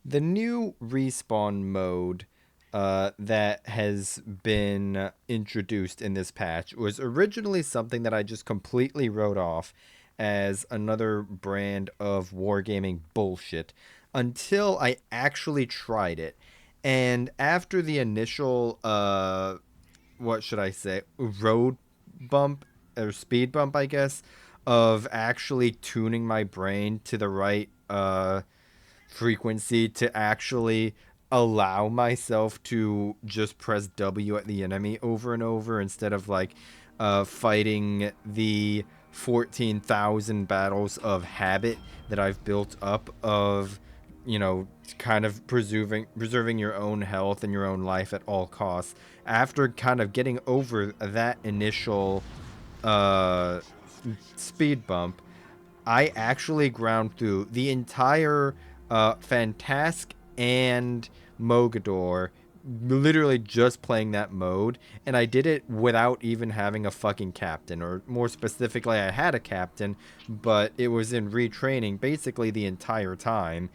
The new respawn mode that has been introduced in this patch was originally something that I just completely wrote off as another brand of wargaming bullshit until I actually tried it. And after the initial, what should I say, road bump or speed bump, I guess, of actually tuning my brain to the right frequency to actually allow myself to just press W at the enemy over and over instead of like fighting the 14,000 battles of habit that I've built up of, kind of preserving your own health and your own life at all costs. After kind of getting over that initial uh, speed bump, I actually ground through the entire Fantasque and Mogador, literally just playing that mode, and I did it without even having a fucking captain, or more specifically, I had a captain, but it was in retraining basically the entire time.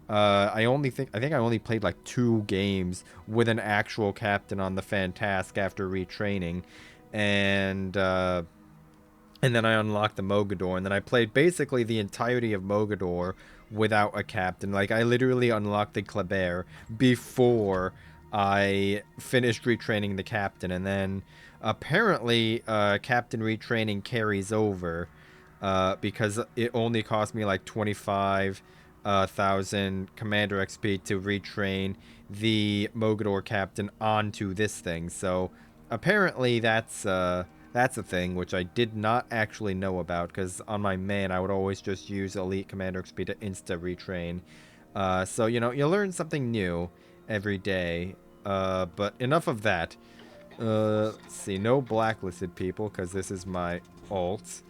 I think I only played like 2 games with an actual captain on the Fantasque after retraining, and and then I unlocked the Mogador, and then I played basically the entirety of Mogador without a captain. Like, I literally unlocked the Kleber before I finished retraining the captain, and then apparently captain retraining carries over because it only cost me like 25,000 commander XP to retrain the Mogador captain onto this thing. So apparently that's a thing which I did not actually know about, because on my main I would always just use elite commander XP to insta retrain. So you learn something new every day. But enough of that. Let's see, no blacklisted people because this is my alt.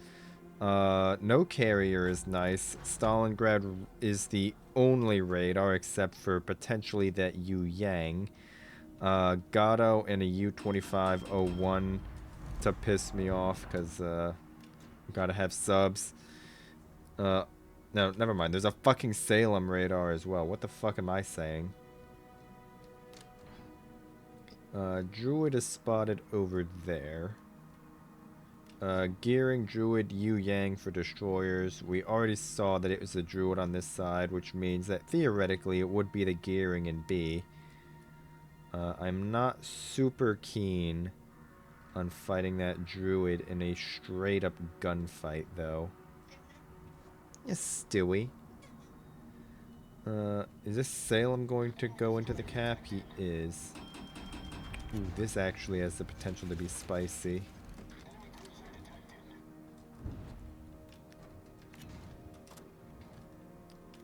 No carrier is nice. Stalingrad is the only radar except for potentially that Yu Yang. Gato and a U-2501 to piss me off because gotta have subs. Uh, no, never mind. There's a fucking Salem radar as well. What the fuck am I saying? Druid is spotted over there. Gearing Druid Yu Yang for destroyers. We already saw that it was a Druid on this side, which means that theoretically it would be the Gearing in B. I'm not super keen on fighting that Druid in a straight up gunfight, though. Yes, Stewie. Is this Salem going to go into the cap? He is. Ooh, this actually has the potential to be spicy.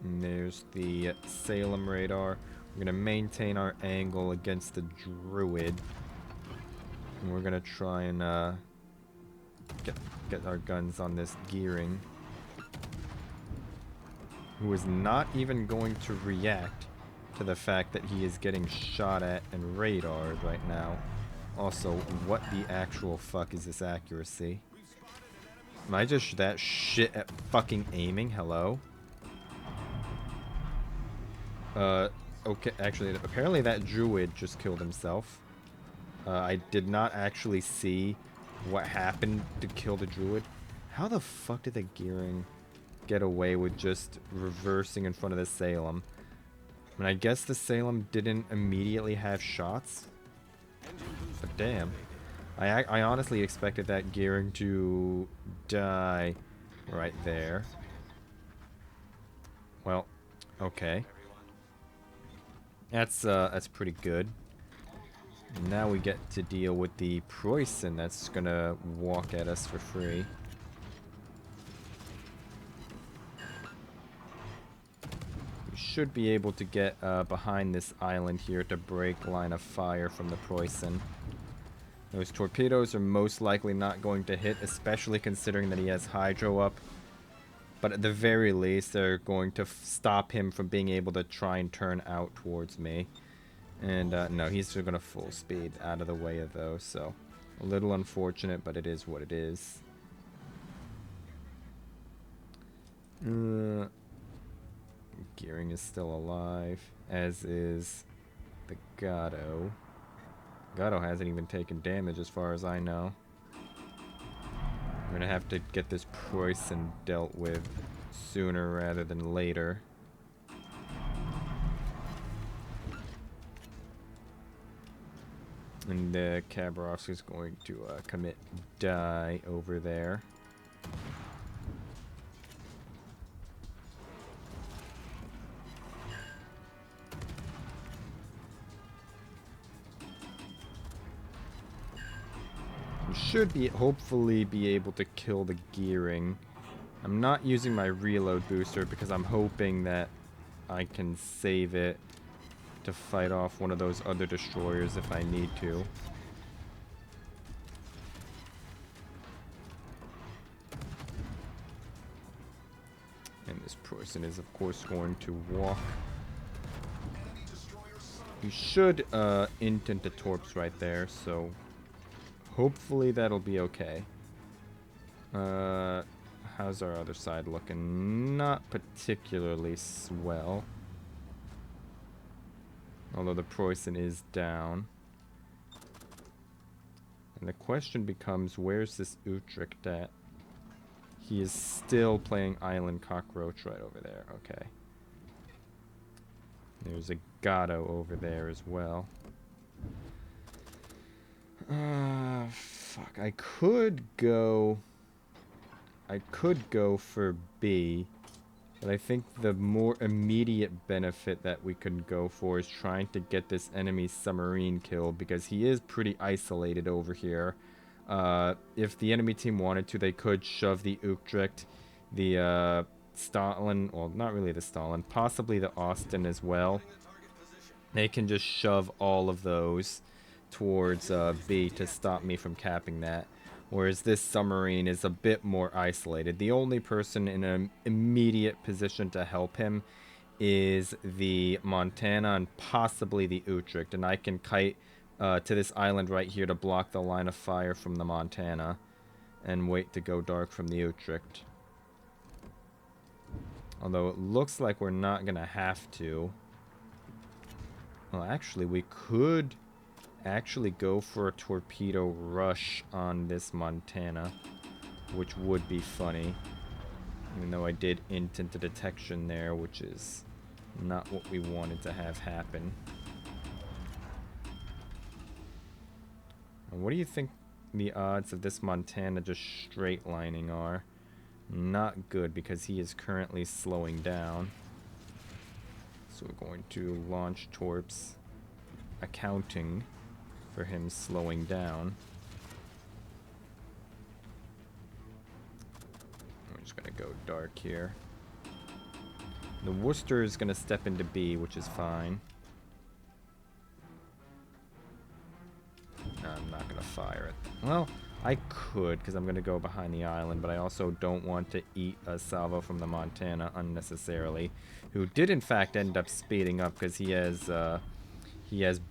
And there's the Salem radar. We're going to maintain our angle against the Druid. And we're going to try and get our guns on this Gearing, who is not even going to react to the fact that he is getting shot at and radared right now. Also, what the actual fuck is this accuracy? Am I just that shit at fucking aiming? Hello? Okay, actually, apparently that Druid just killed himself. I did not actually see what happened to kill the Druid. How the fuck did the Gearing get away with just reversing in front of the Salem? I mean, I guess the Salem didn't immediately have shots. But damn. I honestly expected that Gearing to die right there. Well, okay. That's pretty good. Now we get to deal with the Preußen that's gonna walk at us for free. We should be able to get behind this island here to break line of fire from the Preußen. Those torpedoes are most likely not going to hit, especially considering that he has Hydro up. But at the very least, they're going to stop him from being able to try and turn out towards me. And no, he's just going to full speed out of the way of those. So a little unfortunate, but it is what it is. Gearing is still alive, as is the Gato. Gato hasn't even taken damage as far as I know. I'm gonna have to get this Preußen dealt with sooner rather than later. And Khabarovsk is going to commit die over there. We should hopefully be able to kill the gearing. I'm not using my reload booster because I'm hoping that I can save it to fight off one of those other destroyers if I need to. And this person is, of course, going to walk. We should intent the torps right there, so hopefully that'll be okay. How's our other side looking? Not particularly swell. Although the Preußen is down. And the question becomes, where's this Utrecht at? He is still playing Island Cockroach right over there. Okay. There's a Gato over there as well. Fuck. I could go for B. But I think the more immediate benefit that we could go for is trying to get this enemy submarine killed, because he is pretty isolated over here. If the enemy team wanted to, they could shove the Utrecht, the Stalin, well, not really the Stalin, possibly the Austin as well. They can just shove all of those towards B to stop me from capping that. Whereas this submarine is a bit more isolated. The only person in an immediate position to help him is the Montana and possibly the Utrecht. And I can kite to this island right here to block the line of fire from the Montana. And wait to go dark from the Utrecht. Although it looks like we're not going to have to. Well, actually, we could actually go for a torpedo rush on this Montana, which would be funny, even though I did intent the detection there, which is not what we wanted to have happen. And what do you think the odds of this Montana just straight lining are? Not good, because he is currently slowing down. So we're going to launch torps, accounting for him slowing down. We're just gonna go dark here. The Worcester is gonna step into B, which is fine. No, I'm not gonna fire it. Well, I could, because I'm gonna go behind the island, but I also don't want to eat a salvo from the Montana unnecessarily, who did in fact end up speeding up because he has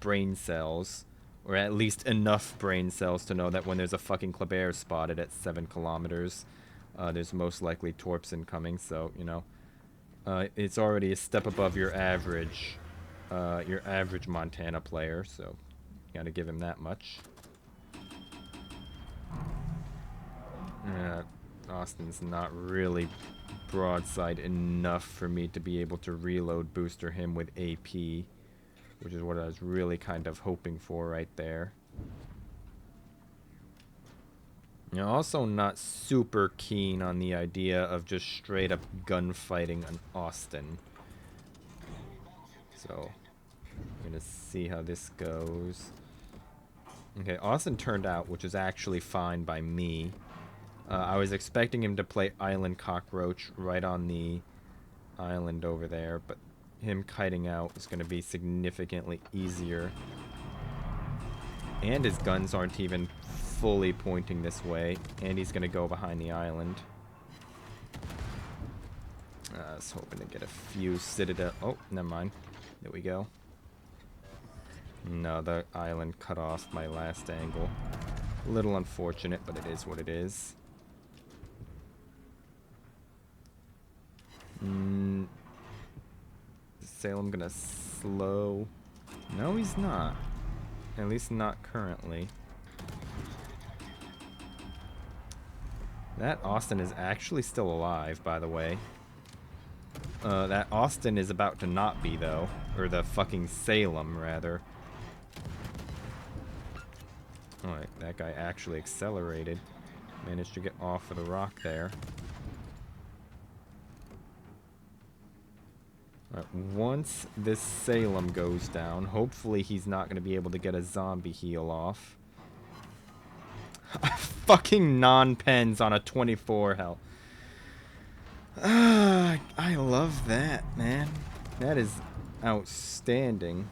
brain cells. Or at least enough brain cells to know that when there's a fucking Kleber spotted at 7 kilometers, there's most likely torps incoming. So, you know, it's already a step above your average Montana player. So, you gotta give him that much. Austin's not really broadside enough for me to be able to reload booster him with AP. Which is what I was really kind of hoping for right there. You know, also not super keen on the idea of just straight up gunfighting on Austin. So, I'm gonna see how this goes. Okay, Austin turned out, which is actually fine by me. I was expecting him to play Island Cockroach right on the island over there, but him kiting out is going to be significantly easier. And his guns aren't even fully pointing this way. And he's going to go behind the island. I was hoping to get a few Citadel... Oh, never mind. There we go. No, the island cut off my last angle. A little unfortunate, but it is what it is. Salem gonna slow? No, he's not. At least not currently. That Austin is actually still alive, by the way. That Austin is about to not be, though. Or the fucking Salem, rather. Alright, that guy actually accelerated. Managed to get off of the rock there. Alright, once this Salem goes down, hopefully he's not going to be able to get a zombie heal off. Fucking non-pens on a 24 health. I love that, man. That is outstanding.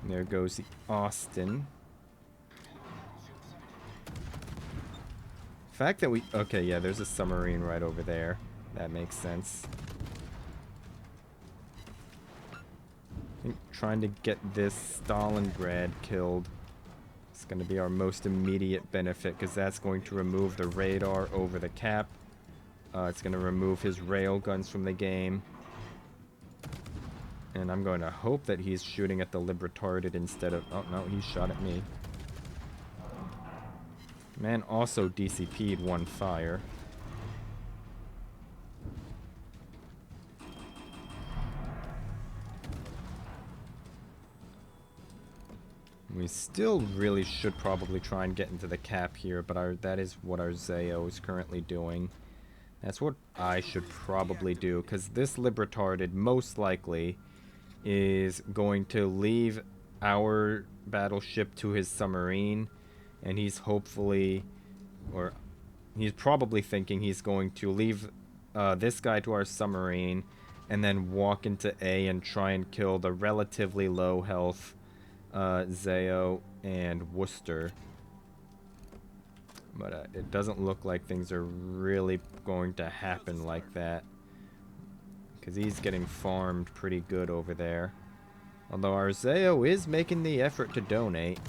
There goes the Austin. The fact that we... Okay, yeah, there's a submarine right over there. That makes sense. I think trying to get this Stalingrad killed is going to be our most immediate benefit, because that's going to remove the radar over the cap. It's going to remove his rail guns from the game. And I'm going to hope that he's shooting at the Libertarded instead of... Oh, no, he shot at me. Man also DCP'd one fire. We still really should probably try and get into the cap here, but that is what our Zeo is currently doing. That's what I should probably do, because this Libertarded most likely is going to leave our battleship to his submarine, and he's hopefully, or he's probably thinking he's going to leave this guy to our submarine and then walk into A and try and kill the relatively low health Zeo and Worcester. But it doesn't look like things are really going to happen like that, because he's getting farmed pretty good over there. Although our Zeo is making the effort to donate.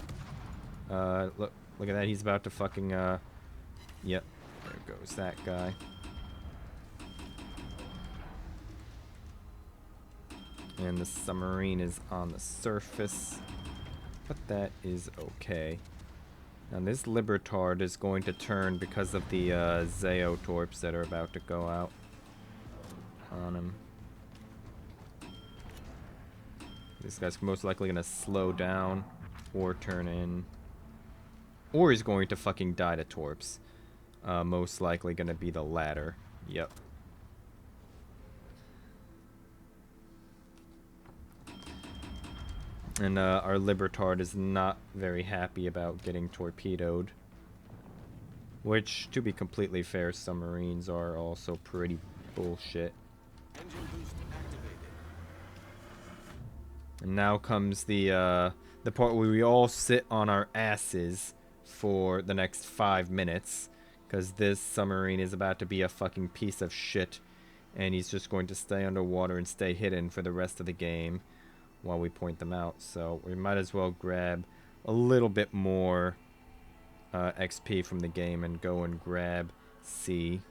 Look at that. He's about to fucking, yep. There goes that guy. And the submarine is on the surface. But that is okay. Now this Libertard is going to turn because of the Zeo torps that are about to go out on him. This guy's most likely going to slow down or turn in. Or he's going to fucking die to torps. Most likely going to be the latter. Yep. And our Libertard is not very happy about getting torpedoed. Which, to be completely fair, submarines are also pretty bullshit. And now comes the part where we all sit on our asses for the next 5 minutes. Because this submarine is about to be a fucking piece of shit. And he's just going to stay underwater and stay hidden for the rest of the game while we point them out. So we might as well grab a little bit more XP from the game and go and grab C.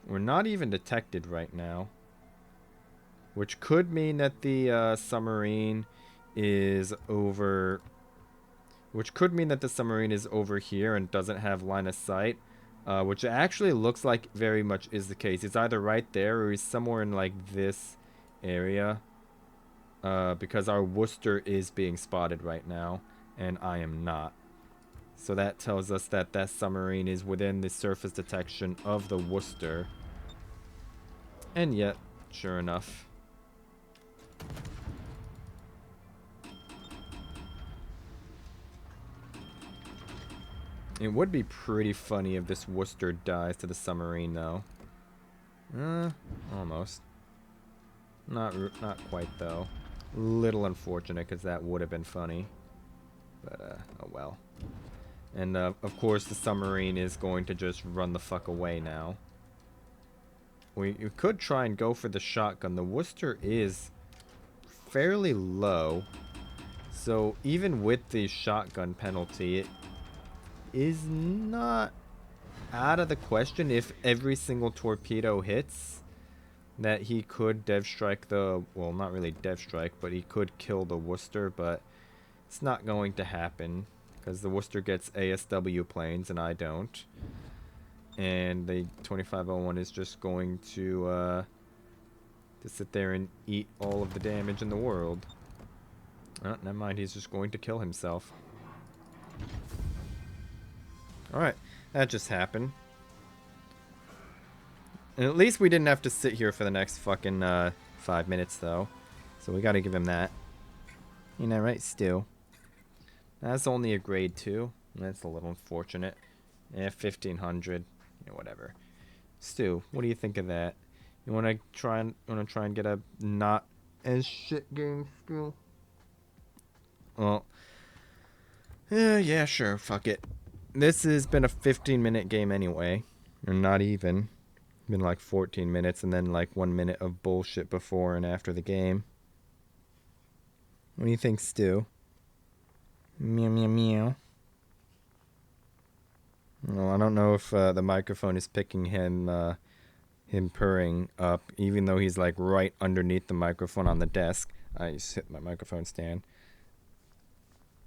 We're not even detected right now, which could mean that the submarine is over. Which could mean that the submarine is over here and doesn't have line of sight, which actually looks like very much is the case. It's either right there or he's somewhere in like this area. Because our Worcester is being spotted right now, and I am not. So that tells us that that submarine is within the surface detection of the Worcester. And yet, sure enough. It would be pretty funny if this Worcester dies to the submarine, though. Almost. Not quite, though. Little unfortunate, because that would have been funny. But, oh well. And, of course, the submarine is going to just run the fuck away now. We could try and go for the shotgun. The Worcester is fairly low. So, even with the shotgun penalty, it is not out of the question if every single torpedo hits that he could dev strike the, well, not really dev strike, but he could kill the Worcester, but it's not going to happen because the Worcester gets ASW planes and I don't. And the 2501 is just going to sit there and eat all of the damage in the world. Oh, never mind, he's just going to kill himself. Alright, that just happened. And at least we didn't have to sit here for the next fucking 5 minutes, though. So we gotta give him that. You know, right, Stu? That's only a grade 2. That's a little unfortunate. Yeah, 1500. Yeah, whatever. Stu, what do you think of that? You wanna try and get a not as shit game, Stu? Well, yeah, sure, fuck it. This has been a 15-minute game anyway, or not even. Been like 14 minutes and then like 1 minute of bullshit before and after the game. What do you think, Stu? Meow, meow, meow. Well, I don't know if the microphone is picking him purring up, even though he's like right underneath the microphone on the desk. I just hit my microphone stand.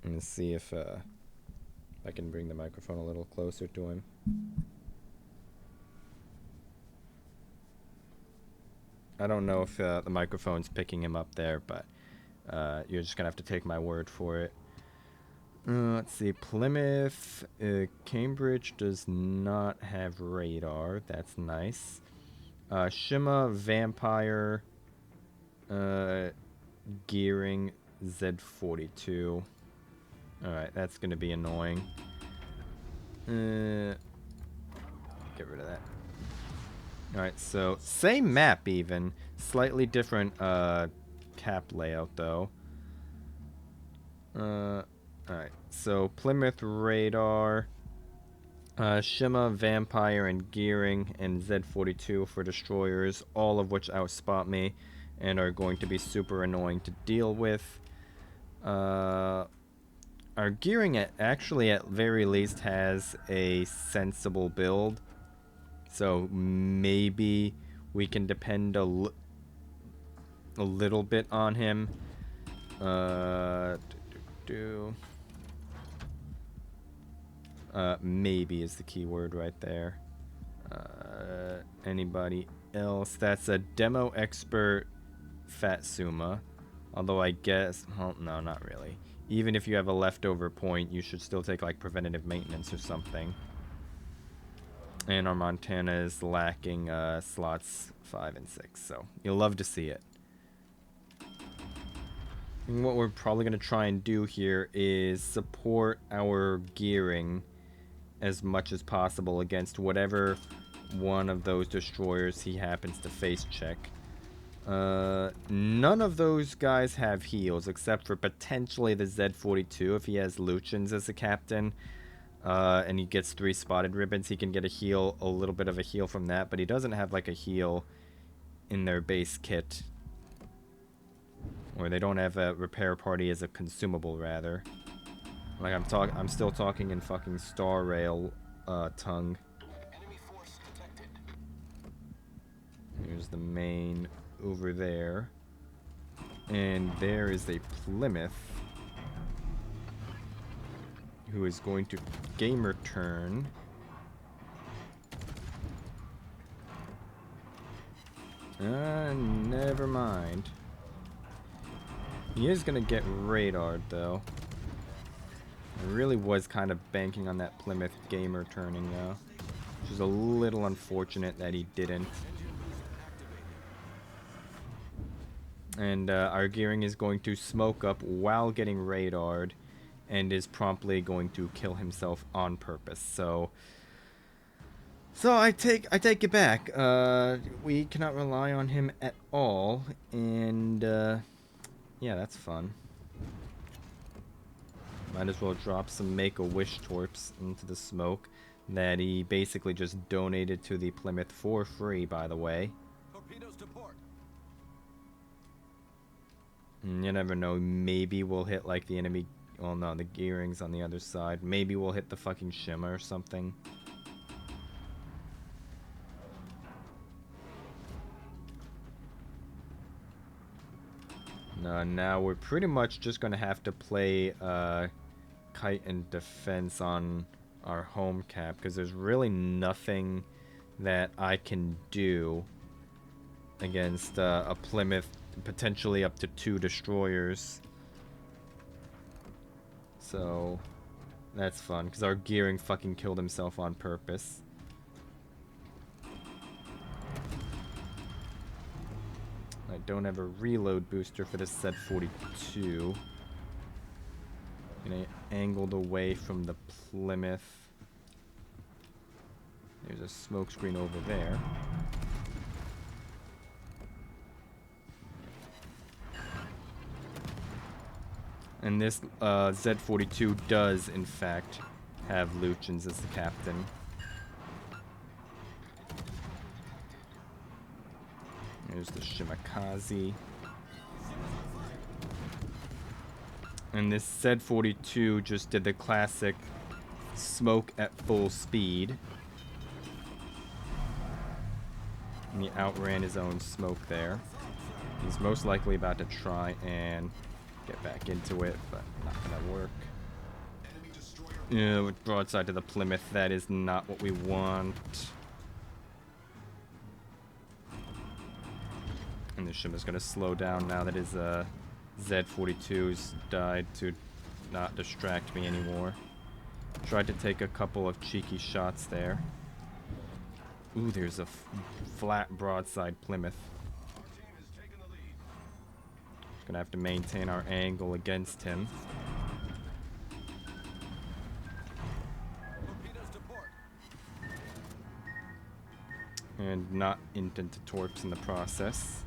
Let's see if I can bring the microphone a little closer to him. I don't know if the microphone's picking him up there, but you're just gonna have to take my word for it. Let's see, Plymouth, Cambridge does not have radar. That's nice. Shima, Vampire, Gearing, Z42. Alright, that's gonna be annoying. Get rid of that. Alright, so same map even. Slightly different cap layout though. Alright, so Plymouth radar, Shima, Vampire, and Gearing, and Z42 for destroyers, all of which outspot me and are going to be super annoying to deal with. Our Gearing actually at very least has a sensible build. So maybe we can depend a little bit on him. Maybe is the key word right there. Anybody else? That's a demo expert Fatsuma. Although I guess, well, no, not really. Even if you have a leftover point, you should still take like preventative maintenance or something. And our Montana is lacking slots 5 and 6, so you'll love to see it. And what we're probably going to try and do here is support our Gearing as much as possible against whatever one of those destroyers he happens to face check. None of those guys have heals except for potentially the Z42 if he has Luchins as a captain. And he gets 3 spotted ribbons, he can get a little bit of a heal from that, but he doesn't have like a heal in their base kit. Or they don't have a repair party as a consumable, rather. Like I'm still talking in fucking Star Rail tongue. Enemy force detected. Here's the main over there. And there is a Plymouth who is going to gamer turn. Never mind. He is gonna get radared though. I really was kind of banking on that Plymouth gamer turning though. Which is a little unfortunate that he didn't. And our Gearing is going to smoke up while getting radared. And is promptly going to kill himself on purpose. So I take it back. We cannot rely on him at all, and yeah, that's fun. Might as well drop some Make-A-Wish torps into the smoke that he basically just donated to the Plymouth for free, by the way. Torpedoes to port. And you never know. Maybe we'll hit like the enemy. Well, no, the Gearing's on the other side. Maybe we'll hit the fucking Shimmer or something. No, now we're pretty much just gonna have to play kite and defense on our home cap because there's really nothing that I can do against a Plymouth, potentially up to 2 destroyers. So that's fun because our gearing fucking killed himself on purpose. I don't have a reload booster for this set 42. Gonna angled away from the Plymouth. There's a smoke screen over there. And this Z42 does, in fact, have Luchins as the captain. There's the Shimakaze. And this Z42 just did the classic smoke at full speed. And he outran his own smoke there. He's most likely about to try and get back into it, but not gonna work. Yeah, with broadside to the Plymouth, that is not what we want. And the Shima's gonna slow down now that his Z42's died to not distract me anymore. Tried to take a couple of cheeky shots there. Ooh, there's a flat broadside Plymouth. Gonna have to maintain our angle against him. And not into torps in the process.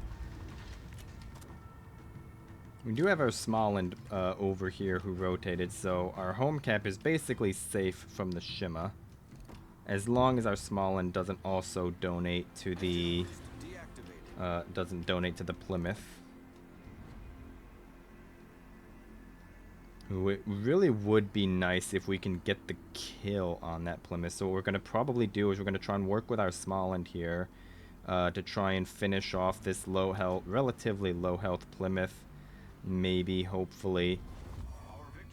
We do have our Smoland over here who rotated, so our home cap is basically safe from the Shima. As long as our Smoland doesn't also donate to the Plymouth. It really would be nice if we can get the kill on that Plymouth. So what we're going to probably do is we're going to try and work with our Smoland here to try and finish off this low health, relatively low health Plymouth. Maybe, hopefully.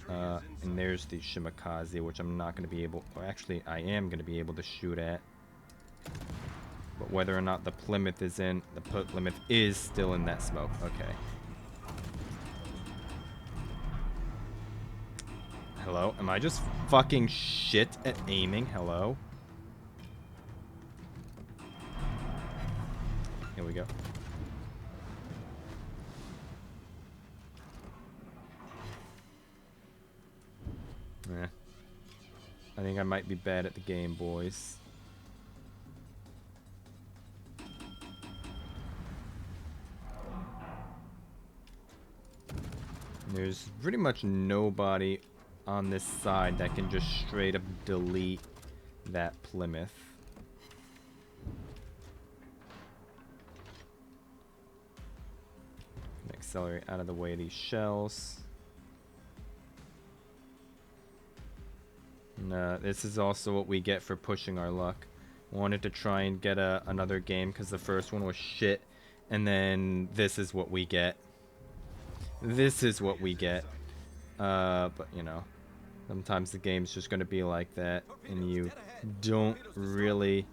And there's the Shimakaze, which I'm not going to be able... Or actually, I am going to be able to shoot at. But whether or not the Plymouth is in... The Plymouth is still in that smoke. Okay. Hello? Am I just fucking shit at aiming? Hello? Here we go. I think I might be bad at the game, boys. There's pretty much nobody on this side that can just straight up delete that Plymouth. Accelerate out of the way of these shells. And, this is also what we get for pushing our luck. Wanted to try and get another game because the first one was shit. And then this is what we get. This is what we get. But, you know, sometimes the game's just going to be like that. And you don't really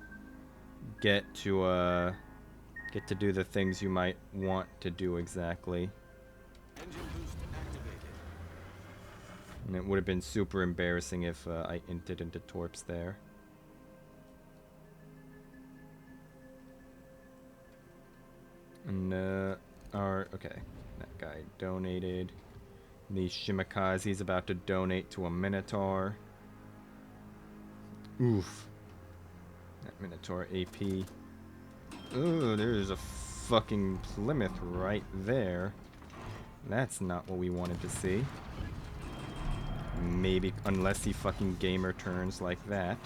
get to do the things you might want to do exactly. And it would have been super embarrassing if I inted into torps there. And, okay. That guy donated. The Shimakaze's about to donate to a Minotaur. Oof. That Minotaur AP. Ooh, there's a fucking Plymouth right there. That's not what we wanted to see. Maybe, unless he fucking gamer turns like that.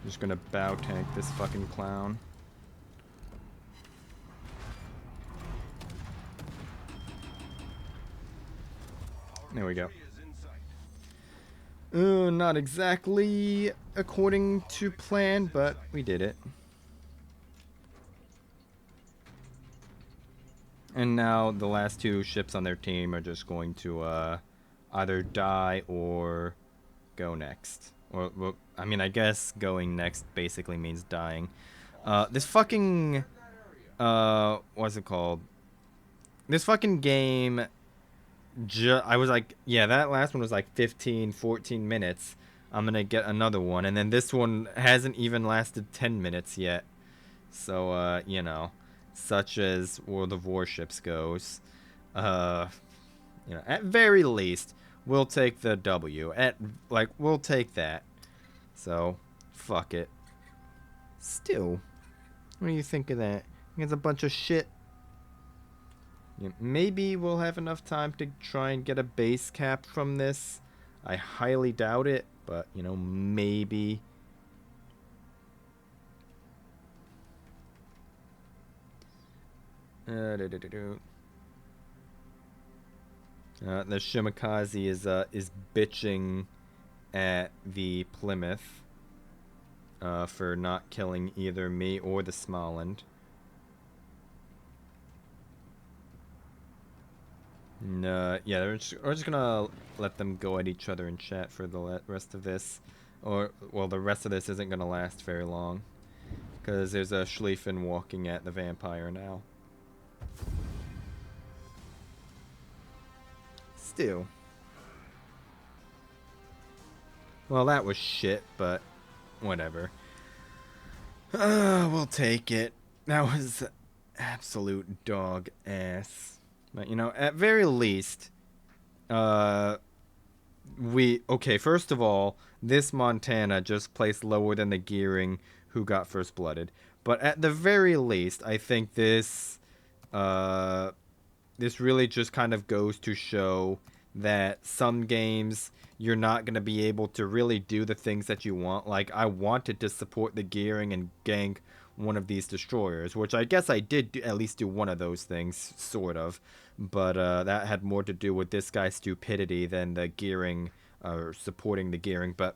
Just gonna bow tank this fucking clown. There we go. Not exactly according to plan, but we did it. And now the last two ships on their team are just going to either die or go next. Or, well, I mean, I guess going next basically means dying. This fucking, what's it called? This fucking game, I was like, yeah, that last one was like 15, 14 minutes. I'm gonna get another one. And then this one hasn't even lasted 10 minutes yet. So, such as World of Warships goes. Uh, at very least, we'll take the W. We'll take that. So, fuck it. Still, what do you think of that? It's a bunch of shit. Yeah, maybe we'll have enough time to try and get a base cap from this. I highly doubt it, but, maybe. The Shimakaze is bitching at the Plymouth for not killing either me or the Smoland. Yeah, we're just gonna let them go at each other in chat for the rest of this. Or, well, the rest of this isn't gonna last very long. Because there's a Schlieffen walking at the vampire now. Still. Well, that was shit, but whatever. We'll take it. That was absolute dog ass. But, at very least, okay, first of all, this Montana just placed lower than the Gearing who got first blooded. But at the very least, I think this really just kind of goes to show that some games you're not going to be able to really do the things that you want. Like, I wanted to support the Gearing and gank one of these destroyers, which I guess I did at least do one of those things, sort of. But that had more to do with this guy's stupidity than the Gearing, or supporting the Gearing. But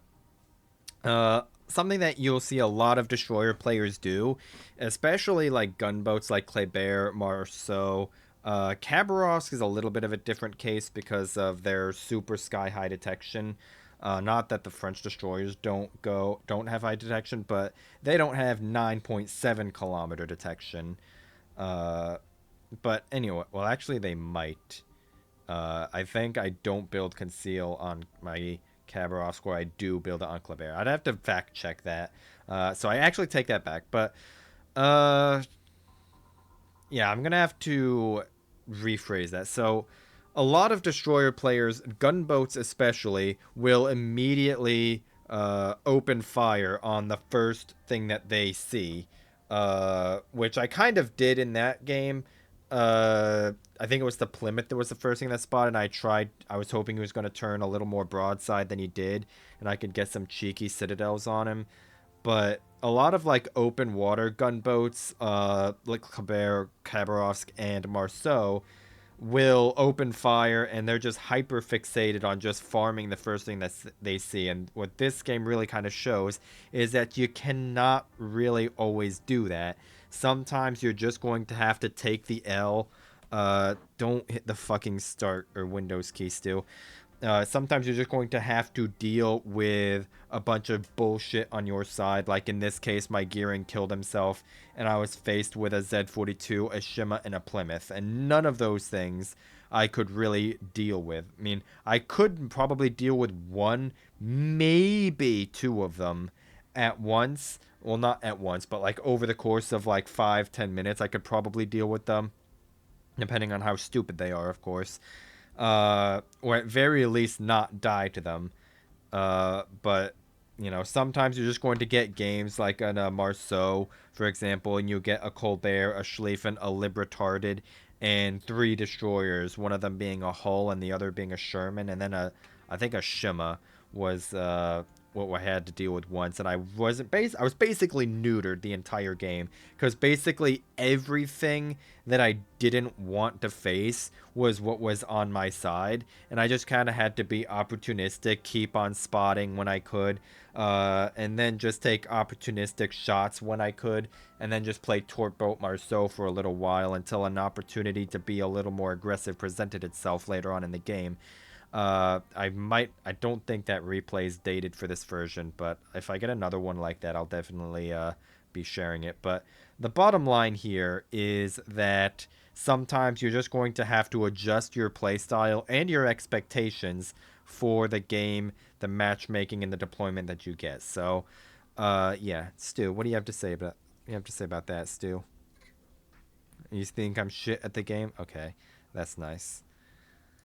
something that you'll see a lot of destroyer players do, especially like gunboats like Kleber, Marceau. Khabarovsk is a little bit of a different case because of their super sky high detection. Not that the French destroyers don't have high detection, but they don't have 9.7 kilometer detection. But anyway, well, actually they might. I think I don't build conceal on my Khabarovsk, where I do build it on Kleber. I'd have to fact check that. So I actually take that back. But yeah, I'm gonna have to rephrase that. So a lot of destroyer players, gunboats especially, will immediately open fire on the first thing that they see, which I kind of did in that game. I think it was the Plymouth that was the first thing that spotted. I was hoping he was going to turn a little more broadside than he did, and I could get some cheeky citadels on him. But a lot of like open water gunboats, like Khabarovsk, and Marceau, will open fire, and they're just hyper fixated on just farming the first thing that they see. And what this game really kind of shows is that you cannot really always do that. Sometimes you're just going to have to take the L. Don't hit the fucking start or Windows key still. Sometimes you're just going to have to deal with a bunch of bullshit on your side. Like in this case, my Gearing killed himself, and I was faced with a Z-42, a Shima, and a Plymouth. And none of those things I could really deal with. I mean, I could probably deal with one, maybe two of them at once. Well, not at once, but like over the course of like 5-10 minutes, I could probably deal with them. Depending on how stupid they are, of course. Or at very least not die to them. But sometimes you're just going to get games like in a Marceau, for example, and you get a Colbert, a Schlieffen, a Libretarded, and 3 destroyers, one of them being a Hull and the other being a Sherman, and then I think a Shima was what I had to deal with once, and I was basically neutered the entire game because basically everything that I didn't want to face was what was on my side, and I just kind of had to be opportunistic, keep on spotting when I could, and then just take opportunistic shots when I could, and then just play Tortboat Marceau for a little while until an opportunity to be a little more aggressive presented itself later on in the game. I don't think that replay is dated for this version, but if I get another one like that, I'll definitely be sharing it. But the bottom line here is that sometimes you're just going to have to adjust your playstyle and your expectations for the game, the matchmaking, and the deployment that you get. So, yeah, Stu, what do you have to say about that, Stu? You think I'm shit at the game? Okay, that's nice.